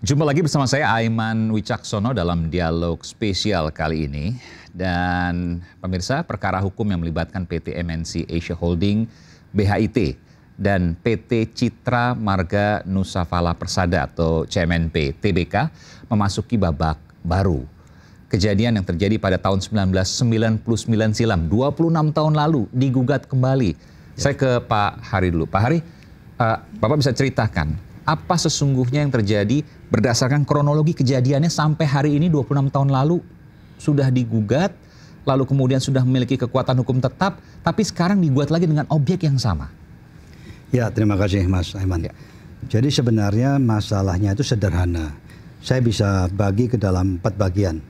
Jumpa lagi bersama saya Aiman Wicaksono dalam dialog spesial kali ini. Dan pemirsa, perkara hukum yang melibatkan PT MNC Asia Holding, BHIT, dan PT Citra Marga Nusa Fala Persada atau CMNP TBK memasuki babak baru. Kejadian yang terjadi pada tahun 1999 silam, 26 tahun lalu, digugat kembali. Saya ke Pak Hari dulu. Pak Hari, Bapak bisa ceritakan apa sesungguhnya yang terjadi berdasarkan kronologi kejadiannya sampai hari ini 26 tahun lalu sudah digugat, lalu kemudian sudah memiliki kekuatan hukum tetap, tapi sekarang digugat lagi dengan objek yang sama. Ya, terima kasih Mas Aiman. Ya. Jadi sebenarnya masalahnya itu sederhana. Saya bisa bagi ke dalam 4 bagian.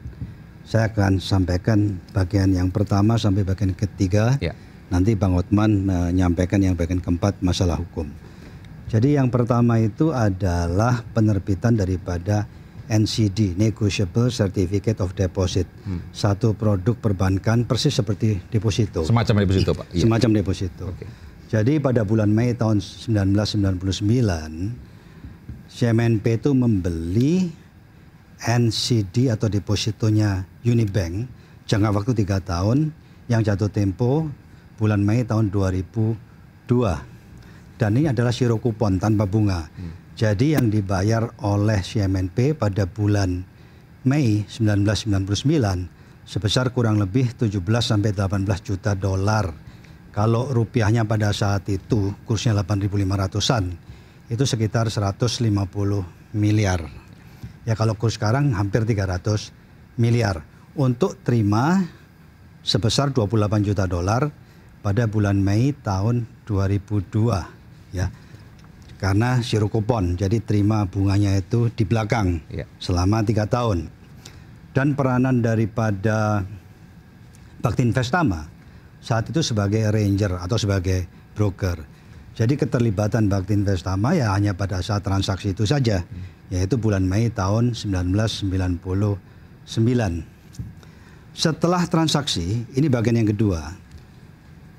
Saya akan sampaikan bagian yang pertama sampai bagian ketiga. Ya. Nanti Bang Hotman menyampaikan yang bagian keempat, masalah hukum. Jadi yang pertama itu adalah penerbitan daripada NCD, Negotiable Certificate of Deposit. Satu produk perbankan persis seperti deposito. Semacam deposito, Pak? Semacam deposito. Okay. Jadi pada bulan Mei tahun 1999, CMNP itu membeli NCD atau depositonya Unibank jangka waktu 3 tahun yang jatuh tempo bulan Mei tahun 2002. Dan ini adalah siro kupon tanpa bunga. Jadi yang dibayar oleh CMNP pada bulan Mei 1999 sebesar kurang lebih 17-18 juta dolar. Kalau rupiahnya pada saat itu kursnya 8.500-an, itu sekitar 150 miliar. Ya kalau kurs sekarang hampir 300 miliar. Untuk terima sebesar 28 juta dolar pada bulan Mei tahun 2002. Ya, karena siro kupon, jadi terima bunganya itu di belakang selama 3 tahun. Dan peranan daripada Bakti Investama saat itu sebagai arranger atau sebagai broker. Jadi keterlibatan Bakti Investama ya hanya pada saat transaksi itu saja, yaitu bulan Mei tahun 1999. Setelah transaksi, ini bagian yang kedua,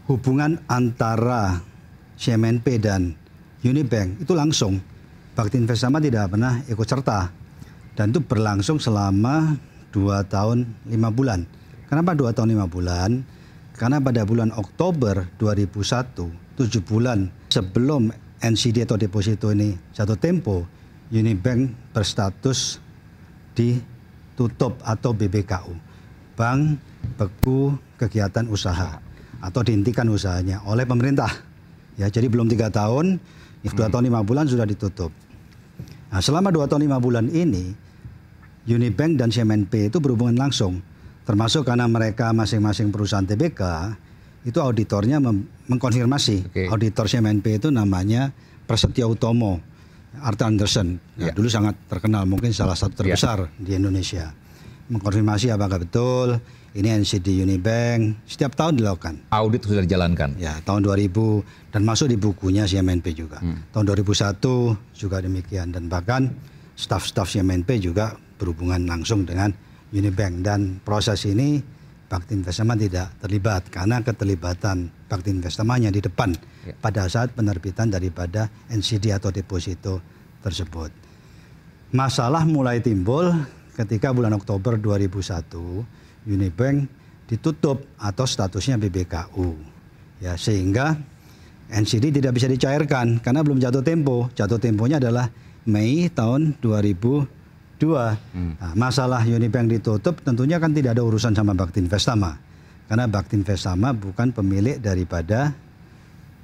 hubungan antara CMNP dan Unibank itu langsung. Bakti Investama tidak pernah ikut serta. Dan itu berlangsung selama 2 tahun 5 bulan. Kenapa 2 tahun 5 bulan? Karena pada bulan Oktober 2001, 7 bulan sebelum NCD atau deposito ini jatuh tempo, Unibank berstatus ditutup atau BBKU. Bank Beku Kegiatan Usaha. Atau dihentikan usahanya oleh pemerintah. Ya, jadi belum 3 tahun, 2 tahun 5 bulan sudah ditutup. Nah, selama 2 tahun 5 bulan ini, Unibank dan CMNP itu berhubungan langsung. Termasuk karena mereka masing-masing perusahaan TBK, itu auditornya mengkonfirmasi. Auditor CMNP itu namanya Prasetyo Utomo, Arthur Andersen. Nah, dulu sangat terkenal, mungkin salah satu terbesar di Indonesia. Mengkonfirmasi apakah betul ini NCD Unibank, setiap tahun dilakukan. Audit sudah dijalankan? Ya, tahun 2000 dan masuk di bukunya CMNP juga. Tahun 2001 juga demikian, dan bahkan staf-staf CMNP juga berhubungan langsung dengan Unibank. Dan proses ini Bakti Investama tidak terlibat karena keterlibatan Bakti Investamanya di depan pada saat penerbitan daripada NCD atau deposito tersebut. Masalah mulai timbul ketika bulan Oktober 2001 Unibank ditutup atau statusnya BBKU. Ya, sehingga NCD tidak bisa dicairkan karena belum jatuh tempo. Jatuh temponya adalah Mei tahun 2002. Nah, masalah Unibank ditutup tentunya kan tidak ada urusan sama Bakti Investama. Karena Bakti Investama bukan pemilik daripada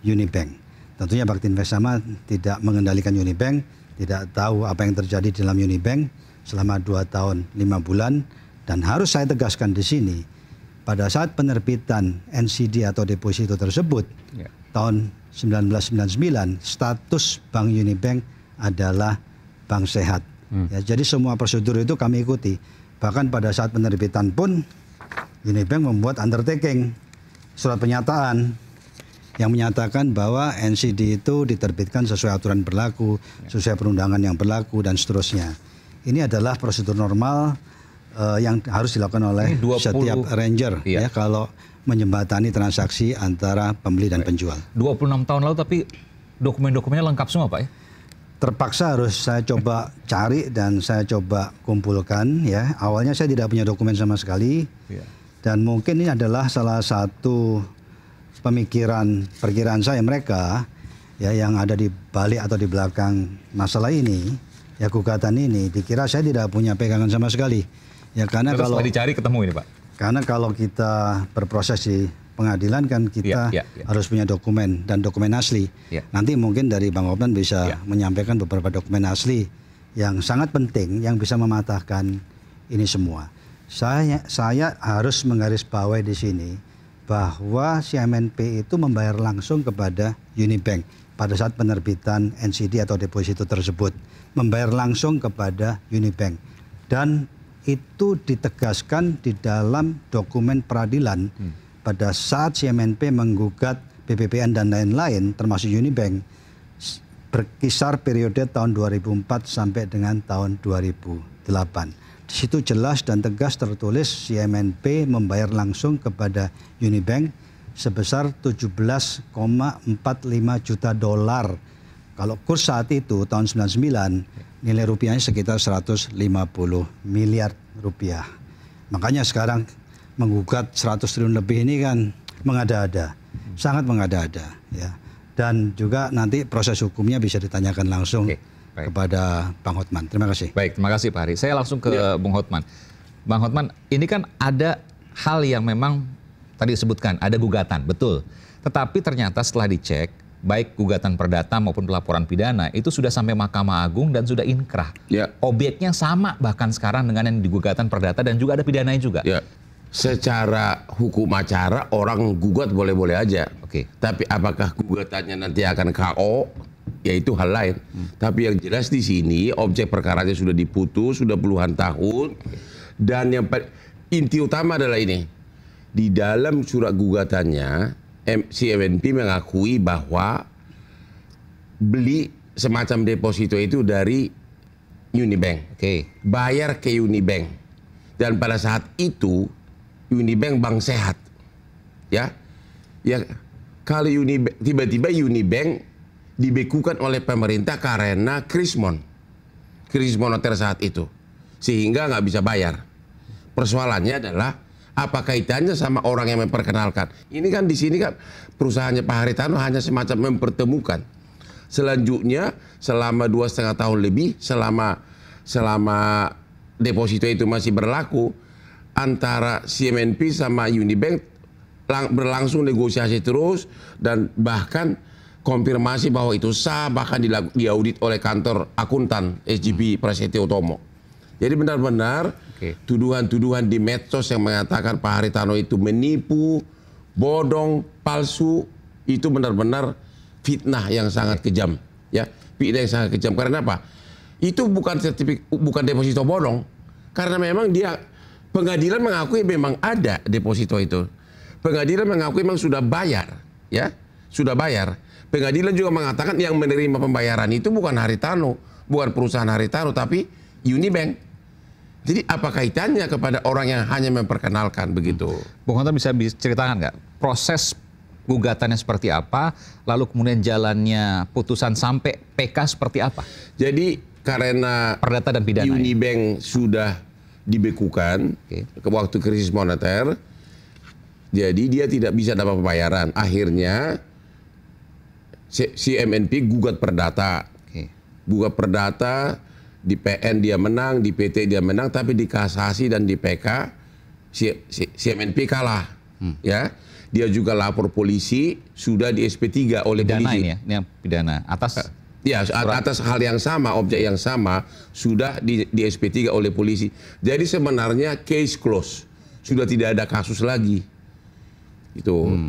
Unibank. Tentunya Bakti Investama tidak mengendalikan Unibank, tidak tahu apa yang terjadi di dalam Unibank selama 2 tahun 5 bulan. Dan harus saya tegaskan di sini, pada saat penerbitan NCD atau deposito tersebut, tahun 1999, status Bank Unibank adalah bank sehat. Ya, jadi semua prosedur itu kami ikuti. Bahkan pada saat penerbitan pun, Unibank membuat undertaking, surat pernyataan, yang menyatakan bahwa NCD itu diterbitkan sesuai aturan berlaku, sesuai perundangan yang berlaku, dan seterusnya. Ini adalah prosedur normal yang harus dilakukan oleh setiap arranger ya kalau menjembatani transaksi antara pembeli dan penjual. 26 tahun lalu tapi dokumen-dokumennya lengkap semua, Pak ya? terpaksa harus saya coba cari dan saya coba kumpulkan ya. Awalnya saya tidak punya dokumen sama sekali. Dan mungkin ini adalah salah satu perkiraan saya mereka ya yang ada di balik atau di belakang masalah ini, ya gugatan ini. Dikira saya tidak punya pegangan sama sekali. Ya karena terus kalau dicari ketemu ini, Pak. Karena kalau kita berproses di pengadilan kan kita harus punya dokumen dan dokumen asli. Nanti mungkin dari Bang Hotman bisa menyampaikan beberapa dokumen asli yang sangat penting yang bisa mematahkan ini semua. Saya harus menggarisbawahi di sini bahwa CMNP itu membayar langsung kepada Unibank pada saat penerbitan NCD atau deposito tersebut, membayar langsung kepada Unibank, dan itu ditegaskan di dalam dokumen peradilan pada saat CMNP menggugat BPPN dan lain-lain termasuk Unibank berkisar periode tahun 2004 sampai dengan tahun 2008. Di situ jelas dan tegas tertulis CMNP membayar langsung kepada Unibank sebesar 17,45 juta dolar. Kalau kurs saat itu tahun 99 nilai rupiahnya sekitar 150 miliar rupiah. Makanya sekarang menggugat 100 triliun lebih ini kan mengada-ada, sangat mengada-ada ya. Dan juga nanti proses hukumnya bisa ditanyakan langsung kepada Bang Hotman. Terima kasih. Baik, terima kasih Pak Hari. Saya langsung ke Bung Hotman. Bang Hotman, ini kan ada hal yang memang tadi disebutkan, ada gugatan, betul. Tetapi ternyata setelah dicek, baik gugatan perdata maupun pelaporan pidana, itu sudah sampai Mahkamah Agung dan sudah inkrah. Obyeknya sama bahkan sekarang dengan yang di gugatan perdata dan juga ada pidananya juga. Secara hukum acara orang gugat boleh-boleh aja. Tapi apakah gugatannya nanti akan KO? Ya itu hal lain. Tapi yang jelas di sini objek perkaranya sudah diputus, sudah puluhan tahun. Dan yang inti utama adalah ini. Di dalam surat gugatannya, CMNP mengakui bahwa beli semacam deposito itu dari Unibank. Bayar ke Unibank. Dan pada saat itu Unibank bank sehat, ya kalau tiba-tiba Unibank dibekukan oleh pemerintah karena krisis moneter saat itu, sehingga nggak bisa bayar. Persoalannya adalah apa kaitannya sama orang yang memperkenalkan? Ini kan di sini kan perusahaannya Pak Haritano hanya semacam mempertemukan. Selanjutnya selama 2,5 tahun lebih, selama deposito itu masih berlaku, antara CMNP sama Unibank berlangsung negosiasi terus dan bahkan konfirmasi bahwa itu sah, bahkan diaudit oleh kantor akuntan SGP Prasetyo Utomo. Jadi benar-benar tuduhan-tuduhan di medsos yang mengatakan Pak Haritano itu menipu, bodong, palsu, itu benar-benar fitnah yang sangat kejam, ya. Fitnah yang sangat kejam. Karena apa? Itu bukan deposito bodong, karena memang pengadilan mengakui memang ada deposito itu. Pengadilan mengakui memang sudah bayar, ya, sudah bayar. Pengadilan juga mengatakan yang menerima pembayaran itu bukan Haritano, bukan perusahaan Haritano, tapi Unibank. Jadi apa kaitannya kepada orang yang hanya memperkenalkan begitu? Bung Hotman bisa ceritakan nggak proses gugatannya seperti apa, lalu kemudian jalannya putusan sampai PK seperti apa? Jadi karena perdata dan pidana Unibank sudah dibekukan ke waktu krisis moneter, jadi dia tidak bisa dapat pembayaran. Akhirnya CMNP gugat perdata, gugat perdata, di PN dia menang, di PT dia menang, tapi di kasasi dan di PK CMNP kalah, ya. Dia juga lapor polisi, sudah di SP3 oleh pidana polisi. Ini ya, ini yang pidana atas. Ya, atas hal yang sama, objek yang sama, sudah di SP3 oleh polisi. Jadi sebenarnya case close, sudah tidak ada kasus lagi.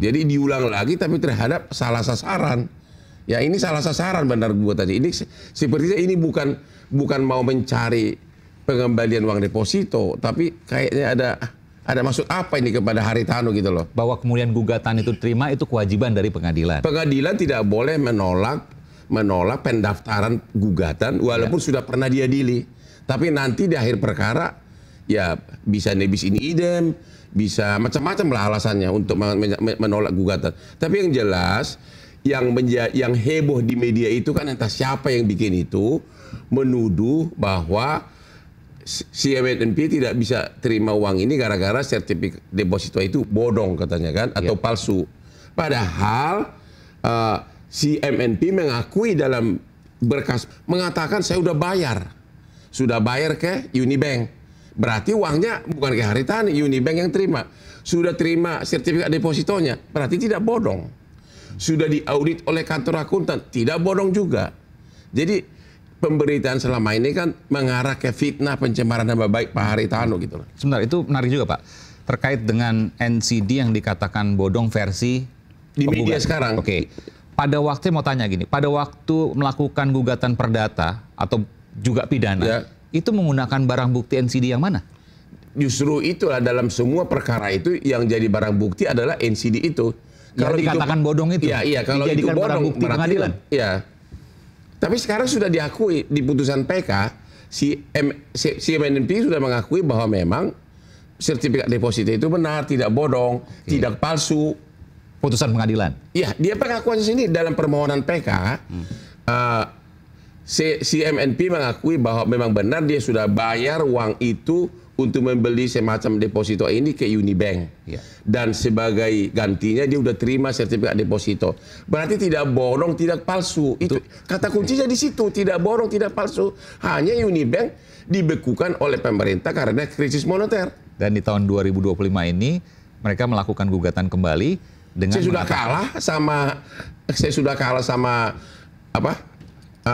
Jadi diulang lagi tapi terhadap salah sasaran. Ya ini salah sasaran benar buat tadi. Ini sepertinya ini bukan mau mencari pengembalian uang deposito, tapi kayaknya ada maksud apa ini kepada Haritano gitu loh. Bahwa kemudian gugatan itu terima itu kewajiban dari pengadilan. Pengadilan tidak boleh menolak pendaftaran gugatan walaupun sudah pernah diadili. Tapi nanti di akhir perkara ya bisa nebis in idem, bisa macam-macam lah alasannya untuk menolak gugatan. Tapi yang jelas yang heboh di media itu kan entah siapa yang bikin itu menuduh bahwa si MNP tidak bisa terima uang ini gara-gara sertifikat deposito itu bodong katanya kan atau palsu. Padahal si MNP mengakui dalam berkas mengatakan saya sudah bayar ke Unibank. Berarti uangnya bukan ke Haritano, Unibank yang terima. Sudah terima sertifikat depositonya, berarti tidak bodong. Sudah diaudit oleh kantor akuntan, tidak bodong juga. Jadi pemberitaan selama ini kan mengarah ke fitnah pencemaran nama baik Pak Haritano gitu loh. Sebentar, itu menarik juga Pak. Terkait dengan NCD yang dikatakan bodong versi di penggugat. Media sekarang. Oke. Pada waktu mau tanya gini, pada waktu melakukan gugatan perdata atau juga pidana, itu menggunakan barang bukti NCD yang mana? Justru itulah dalam semua perkara itu yang jadi barang bukti adalah NCD itu. Kalau dikatakan bodong itu, iya kalau itu bodong, barang bukti pengadilan. Iya. Tapi sekarang sudah diakui di putusan PK, si MNP sudah mengakui bahwa memang sertifikat deposito itu benar, tidak bodong, tidak palsu. Putusan pengadilan. Iya, dia pengakuan sini dalam permohonan PK. Si MNP mengakui bahwa memang benar dia sudah bayar uang itu untuk membeli semacam deposito ini ke Unibank. Dan sebagai gantinya dia sudah terima sertifikat deposito. Berarti tidak bodong, tidak palsu. Itu kata kuncinya di situ, tidak bodong, tidak palsu. Hanya Unibank dibekukan oleh pemerintah karena krisis moneter. Dan di tahun 2025 ini mereka melakukan gugatan kembali dengan saya sudah kalah sama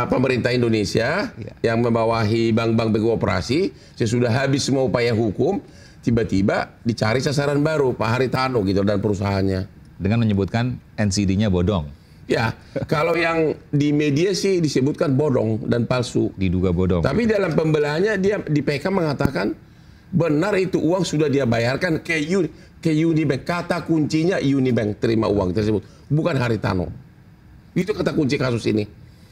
pemerintah Indonesia yang membawahi bank-bank berkooperasi. Saya sudah habis semua upaya hukum, tiba-tiba dicari sasaran baru Pak Haritano gitu dan perusahaannya dengan menyebutkan NCD-nya bodong. Ya, kalau yang di media sih disebutkan bodong dan palsu, diduga bodong. Tapi dalam pembelaannya dia di PK mengatakan benar itu uang sudah dia bayarkan ke Unibank. Kata kuncinya Unibank terima uang tersebut, bukan Haritano. Itu kata kunci kasus ini.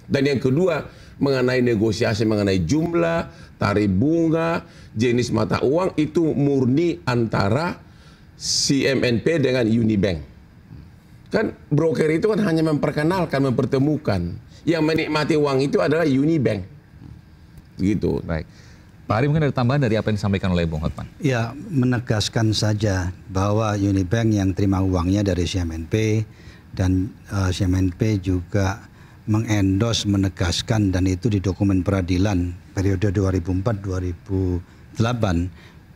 Dan yang kedua, mengenai negosiasi mengenai jumlah, tarif bunga, jenis mata uang, itu murni antara si MNP dengan Unibank. Kan broker itu kan hanya memperkenalkan, mempertemukan. Yang menikmati uang itu adalah Unibank. Gitu. Baik. Pak Hari, mungkin ada tambahan dari apa yang disampaikan oleh Bung Hotman? Ya, menegaskan saja bahwa Unibank yang terima uangnya dari CMNP dan CMNP juga mengendos, menegaskan, dan itu di dokumen peradilan periode 2004-2008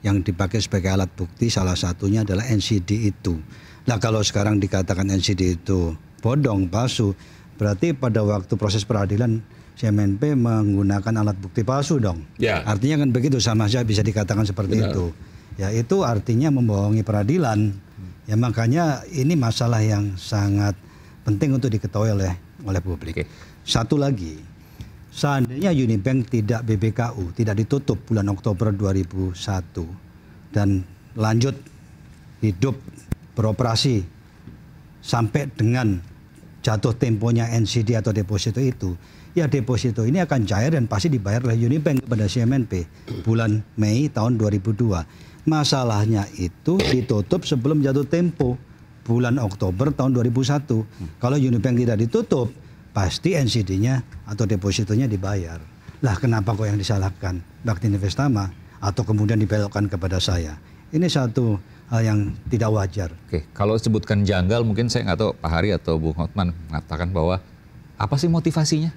yang dipakai sebagai alat bukti, salah satunya adalah NCD itu. Nah, kalau sekarang dikatakan NCD itu bodong, palsu, berarti pada waktu proses peradilan CMNP menggunakan alat bukti palsu dong. Ya. Artinya kan begitu, sama saja bisa dikatakan seperti itu. Ya, itu artinya membohongi peradilan. Ya, makanya ini masalah yang sangat penting untuk diketahui oleh publik. Satu lagi, seandainya Unibank tidak BBKU, tidak ditutup bulan Oktober 2001 dan lanjut hidup beroperasi sampai dengan jatuh temponya NCD atau deposito itu, ya deposito ini akan cair dan pasti dibayar oleh Unibank kepada CMNP bulan Mei tahun 2002. Masalahnya itu ditutup sebelum jatuh tempo bulan Oktober tahun 2001. Kalau Unibank tidak ditutup, pasti NCD-nya atau depositonya dibayar. Lah, kenapa kok yang disalahkan Bakti Investama atau kemudian dibelokkan kepada saya? Ini satu hal yang tidak wajar. Oke, kalau sebutkan janggal, mungkin saya nggak tahu Pak Hari atau Bung Hotman mengatakan bahwa apa sih motivasinya?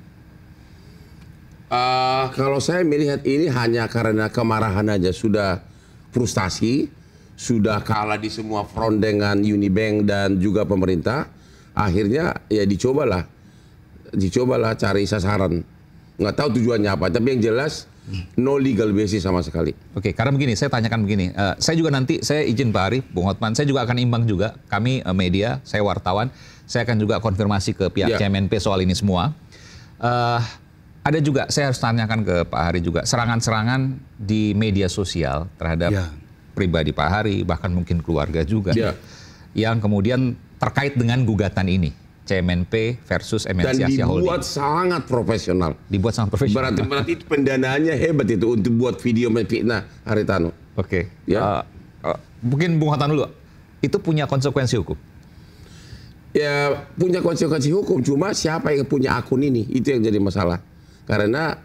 Kalau saya melihat ini hanya karena kemarahan aja, sudah frustasi, sudah kalah di semua front dengan Unibank dan juga pemerintah. Akhirnya ya dicobalah cari sasaran. Nggak tahu tujuannya apa, tapi yang jelas no legal basis sama sekali. Oke, karena begini, saya tanyakan begini. Saya juga nanti, saya izin Pak Hari, Bung Hotman, saya juga akan imbang juga. Kami media, saya wartawan, saya akan juga konfirmasi ke pihak CMNP soal ini semua. Ada juga, saya harus tanyakan ke Pak Hari juga, serangan-serangan di media sosial terhadap pribadi Pak Hari, bahkan mungkin keluarga juga, yang kemudian terkait dengan gugatan ini, CMNP versus MNC Asia Holding. Dan dibuat sangat profesional. Dibuat sangat profesional. Berarti itu pendanaannya hebat itu untuk buat video fitnah Haritano. Oke. Mungkin Bung Hotman dulu, itu punya konsekuensi hukum? ya punya konsekuensi hukum. Cuma siapa yang punya akun ini, itu yang jadi masalah. Karena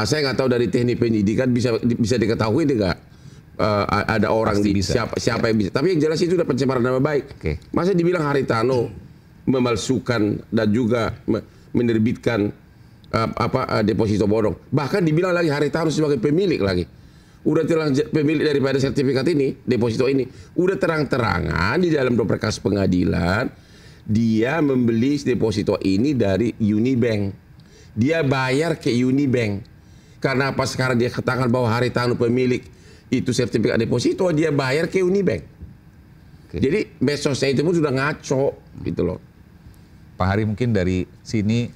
saya nggak tahu dari teknik penyidikan bisa diketahui tidak ada orang siapa yang bisa. Tapi yang jelas itu udah pencemaran nama baik. Masa dibilang Haritano memalsukan dan juga menerbitkan deposito bodong. Bahkan dibilang lagi Haritano sebagai pemilik lagi. Udah pemilik daripada sertifikat ini, deposito ini, udah terang-terangan di dalam berkas pengadilan dia membeli deposito ini dari Unibank. Dia bayar ke Unibank. Karena apa sekarang dia katakan bahwa Haritano pemilik itu sertifikat deposito, dia bayar ke Unibank. Jadi medsosnya itu pun sudah ngaco gitu loh. Pak Hari, mungkin dari sini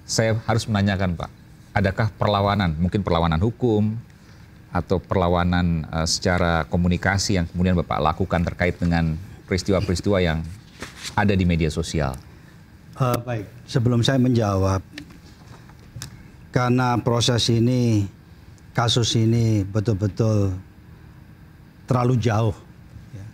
saya harus menanyakan Pak, adakah perlawanan, mungkin perlawanan hukum atau perlawanan secara komunikasi yang kemudian Bapak lakukan terkait dengan peristiwa-peristiwa yang ada di media sosial? Baik, sebelum saya menjawab, karena proses ini, kasus ini betul-betul terlalu jauh, ya.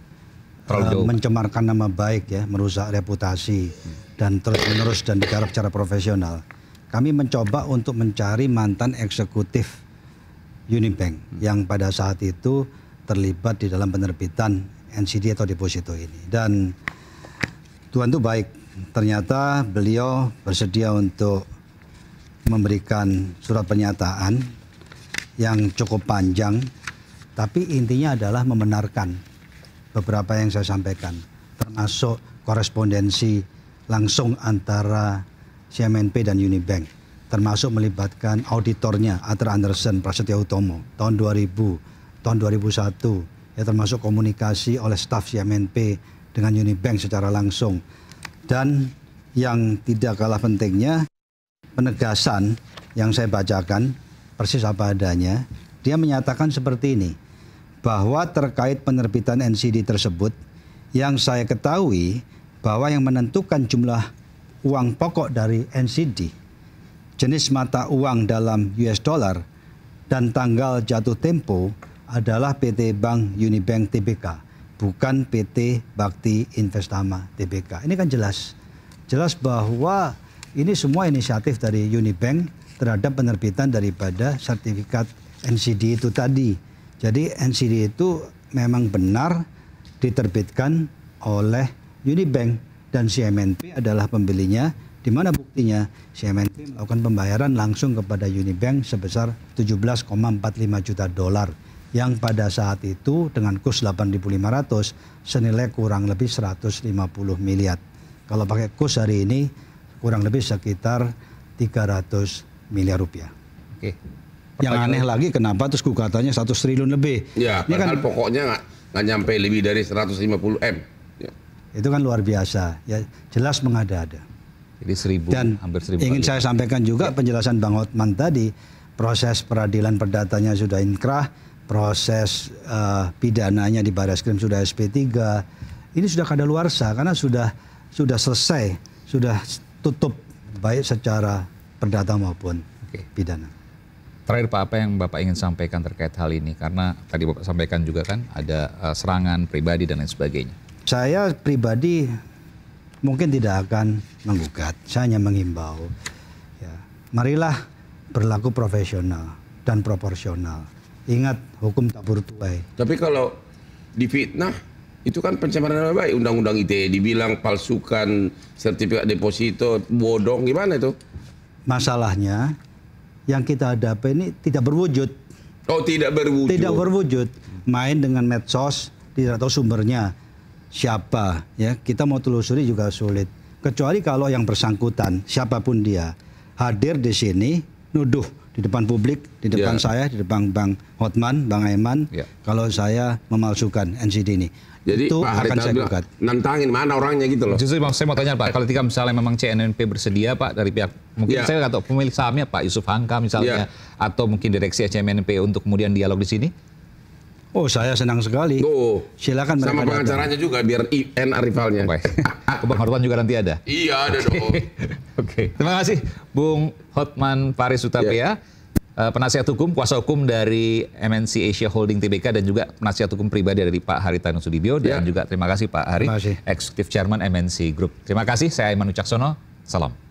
Terlalu jauh, mencemarkan nama baik, ya, merusak reputasi dan terus-menerus dan digarap secara profesional. Kami mencoba untuk mencari mantan eksekutif Unibank yang pada saat itu terlibat di dalam penerbitan NCD atau deposito ini. Dan Tuhan itu baik, ternyata beliau bersedia untuk memberikan surat pernyataan yang cukup panjang, tapi intinya adalah membenarkan beberapa yang saya sampaikan, termasuk korespondensi langsung antara CMNP dan Unibank, termasuk melibatkan auditornya Arthur Andersen Prasetya Utomo tahun 2000, tahun 2001, ya, termasuk komunikasi oleh staf CMNP dengan Unibank secara langsung. Dan yang tidak kalah pentingnya, penegasan yang saya bacakan persis apa adanya. Dia menyatakan seperti ini, bahwa terkait penerbitan NCD tersebut, yang saya ketahui bahwa yang menentukan jumlah uang pokok dari NCD, jenis mata uang dalam US dollar, dan tanggal jatuh tempo adalah PT Bank Unibank Tbk, bukan PT Bakti Investama Tbk. Ini kan jelas bahwa ini semua inisiatif dari Unibank terhadap penerbitan daripada sertifikat NCD itu tadi. Jadi NCD itu memang benar diterbitkan oleh Unibank dan CMNP adalah pembelinya, di mana buktinya CMNP melakukan pembayaran langsung kepada Unibank sebesar 17,45 juta dolar yang pada saat itu dengan kurs 8.500 senilai kurang lebih 150 miliar. Kalau pakai kurs hari ini kurang lebih sekitar 300 miliar rupiah. Oke. Yang aneh lagi kenapa terus gugatannya 1 triliun lebih. Ya, ini kan pokoknya nggak nyampe lebih dari 150 M. Ya. Itu kan luar biasa, ya, jelas mengada-ada. Jadi hampir 1000. Ingin saya sampaikan juga penjelasan Bang Hotman tadi, proses peradilan perdatanya sudah inkrah, proses pidananya di Barreskrim sudah SP3, ini sudah kadaluarsa karena sudah selesai, sudah tutup baik secara perdata maupun pidana. Terakhir Pak, apa yang Bapak ingin sampaikan terkait hal ini? Karena tadi Bapak sampaikan juga kan ada serangan pribadi dan lain sebagainya. Saya pribadi mungkin tidak akan menggugat, saya hanya menghimbau, ya, marilah berlaku profesional dan proporsional. Ingat, hukum tak bertuai. Tapi kalau difitnah, itu kan pencemaran nama baik. Undang-undang ITE dibilang palsukan sertifikat deposito, bodong, gimana itu? Masalahnya, yang kita hadapi ini tidak berwujud. Oh, tidak berwujud. Tidak berwujud. Main dengan medsos, tidak tahu sumbernya siapa, ya, kita mau telusuri juga sulit. Kecuali kalau yang bersangkutan, siapapun dia, hadir di sini, nuduh di depan publik, di depan saya, di depan Bang Hotman, Bang Aiman, kalau saya memalsukan NCD ini. Jadi itu Pak akan saya gugat. Nantangin mana orangnya gitu loh. Justru saya mau tanya Pak, kalau ketika misalnya memang CMNP bersedia Pak dari pihak, mungkin saya nggak tahu pemilik sahamnya Pak Yusuf Hamka misalnya, atau mungkin direksi CMNP untuk kemudian dialog di sini? Oh, saya senang sekali. Oh, silakan mereka sama pengacaranya juga biar IN rivalnya. Bang Hotman juga nanti ada? Iya, ada dong. Oke. Terima kasih Bung Hotman Paris Hutapea. penasihat hukum, kuasa hukum dari MNC Asia Holding Tbk dan juga penasihat hukum pribadi dari Pak Haritanu Sudibyo dan juga terima kasih Pak Hari, Executive Chairman MNC Group. Terima kasih, saya Aiman Wicaksono, salam.